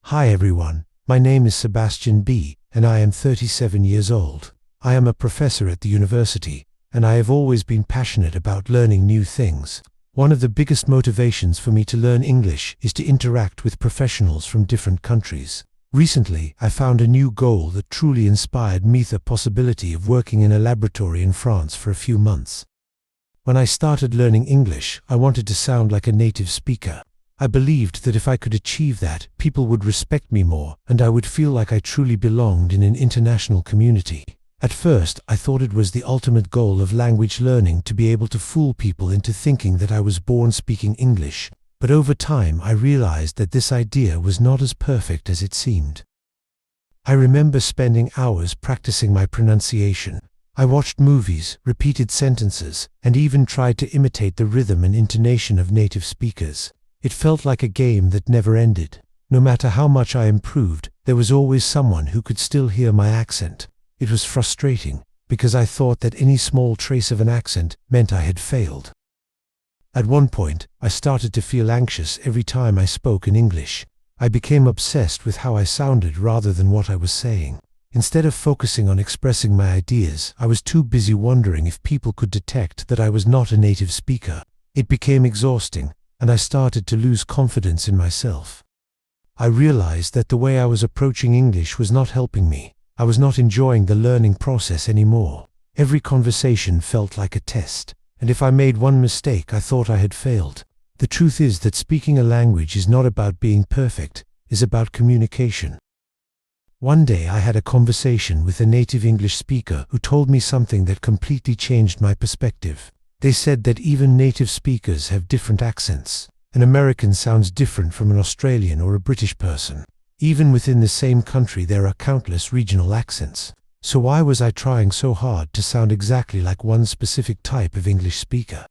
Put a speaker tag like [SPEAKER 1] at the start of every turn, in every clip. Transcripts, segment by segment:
[SPEAKER 1] Hi everyone, my name is Sebastian B, and I am 37 years old. I am a professor at the university, and I have always been passionate about learning new things. One of the biggest motivations for me to learn English is to interact with professionals from different countries. Recently, I found a new goal that truly inspired me, the possibility of working in a laboratory in France for a few months. When I started learning English, I wanted to sound like a native speaker. I believed that if I could achieve that, people would respect me more, and I would feel like I truly belonged in an international community. At first, I thought it was the ultimate goal of language learning to be able to fool people into thinking that I was born speaking English. But over time, I realized that this idea was not as perfect as it seemed. I remember spending hours practicing my pronunciation. I watched movies, repeated sentences, and even tried to imitate the rhythm and intonation of native speakers. It felt like a game that never ended. No matter how much I improved, there was always someone who could still hear my accent. It was frustrating, because I thought that any small trace of an accent meant I had failed. At one point, I started to feel anxious every time I spoke in English. I became obsessed with how I sounded rather than what I was saying. Instead of focusing on expressing my ideas, I was too busy wondering if people could detect that I was not a native speaker. It became exhausting, and I started to lose confidence in myself. I realized that the way I was approaching English was not helping me. I was not enjoying the learning process anymore. Every conversation felt like a test, and if I made one mistake, I thought I had failed. The truth is that speaking a language is not about being perfect, it's about communication. One day I had a conversation with a native English speaker who told me something that completely changed my perspective. They said that even native speakers have different accents. An American sounds different from an Australian or a British person. Even within the same country there are countless regional accents. So why was I trying so hard to sound exactly like one specific type of English speaker?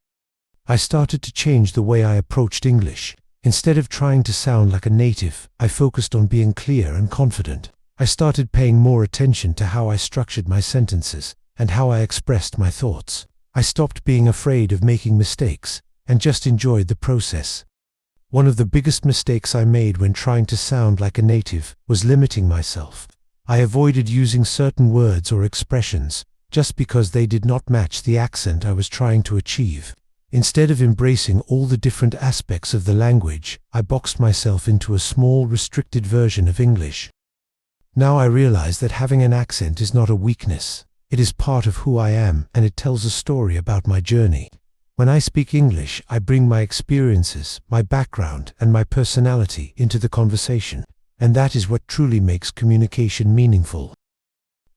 [SPEAKER 1] I started to change the way I approached English. Instead of trying to sound like a native, I focused on being clear and confident. I started paying more attention to how I structured my sentences and how I expressed my thoughts. I stopped being afraid of making mistakes and just enjoyed the process. One of the biggest mistakes I made when trying to sound like a native was limiting myself. I avoided using certain words or expressions just because they did not match the accent I was trying to achieve. Instead of embracing all the different aspects of the language, I boxed myself into a small, restricted version of English. Now I realize that having an accent is not a weakness. It is part of who I am, and it tells a story about my journey. When I speak English, I bring my experiences, my background, and my personality into the conversation, and that is what truly makes communication meaningful.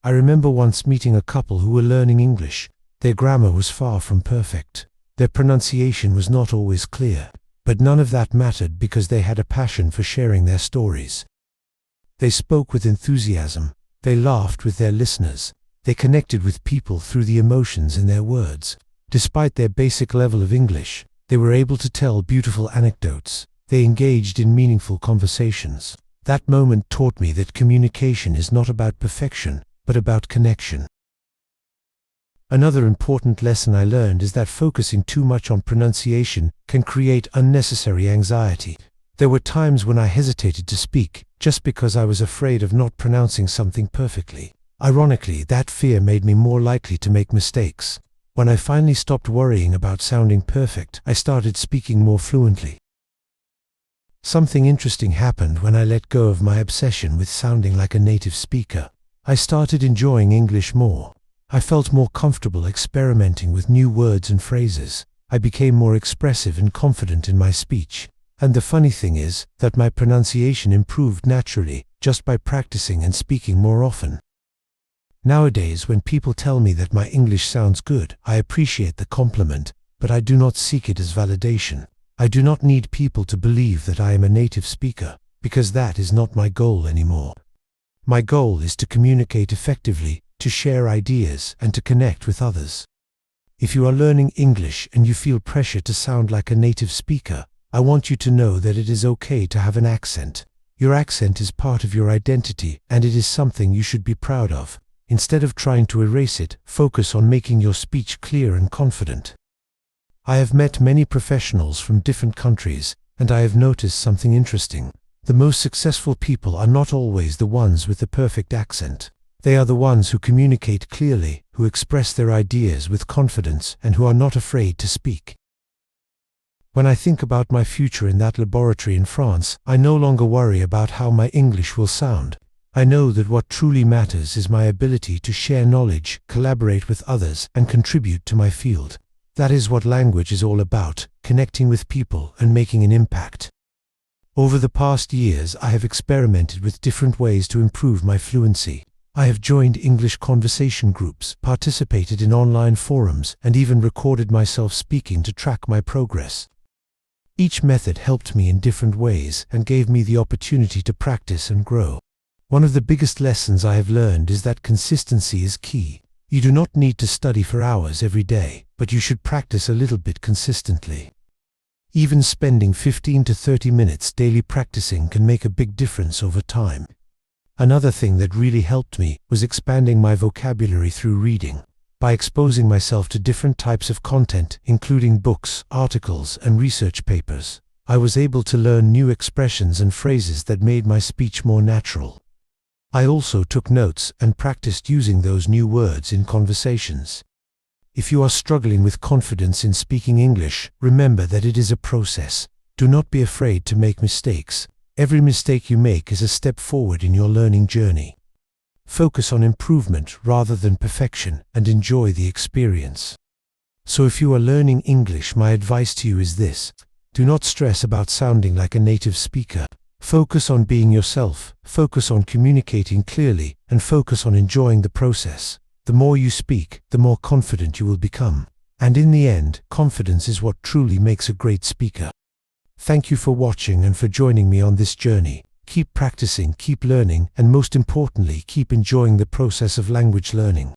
[SPEAKER 1] I remember once meeting a couple who were learning English. Their grammar was far from perfect. Their pronunciation was not always clear, but none of that mattered because they had a passion for sharing their stories. They spoke with enthusiasm. They laughed with their listeners. They connected with people through the emotions in their words. Despite their basic level of English, they were able to tell beautiful anecdotes. They engaged in meaningful conversations. That moment taught me that communication is not about perfection, but about connection. Another important lesson I learned is that focusing too much on pronunciation can create unnecessary anxiety. There were times when I hesitated to speak, just because I was afraid of not pronouncing something perfectly. Ironically, that fear made me more likely to make mistakes. When I finally stopped worrying about sounding perfect, I started speaking more fluently. Something interesting happened when I let go of my obsession with sounding like a native speaker. I started enjoying English more. I felt more comfortable experimenting with new words and phrases. I became more expressive and confident in my speech. And the funny thing is that my pronunciation improved naturally just by practicing and speaking more often. Nowadays, when people tell me that my English sounds good, I appreciate the compliment, but I do not seek it as validation. I do not need people to believe that I am a native speaker, because that is not my goal anymore. My goal is to communicate effectively, to share ideas, and to connect with others. If you are learning English and you feel pressure to sound like a native speaker, I want you to know that it is okay to have an accent. Your accent is part of your identity, and it is something you should be proud of. Instead of trying to erase it, focus on making your speech clear and confident. I have met many professionals from different countries, and I have noticed something interesting. The most successful people are not always the ones with the perfect accent. They are the ones who communicate clearly, who express their ideas with confidence, and who are not afraid to speak. When I think about my future in that laboratory in France, I no longer worry about how my English will sound. I know that what truly matters is my ability to share knowledge, collaborate with others, and contribute to my field. That is what language is all about, connecting with people and making an impact. Over the past years, I have experimented with different ways to improve my fluency. I have joined English conversation groups, participated in online forums, and even recorded myself speaking to track my progress. Each method helped me in different ways and gave me the opportunity to practice and grow. One of the biggest lessons I have learned is that consistency is key. You do not need to study for hours every day, but you should practice a little bit consistently. Even spending 15 to 30 minutes daily practicing can make a big difference over time. Another thing that really helped me was expanding my vocabulary through reading. By exposing myself to different types of content, including books, articles, and research papers, I was able to learn new expressions and phrases that made my speech more natural. I also took notes and practiced using those new words in conversations. If you are struggling with confidence in speaking English, remember that it is a process. Do not be afraid to make mistakes. Every mistake you make is a step forward in your learning journey. Focus on improvement rather than perfection and enjoy the experience. So if you are learning English, my advice to you is this: do not stress about sounding like a native speaker. Focus on being yourself, focus on communicating clearly, and focus on enjoying the process. The more you speak, the more confident you will become. And in the end, confidence is what truly makes a great speaker. Thank you for watching and for joining me on this journey. Keep practicing, keep learning, and most importantly, keep enjoying the process of language learning.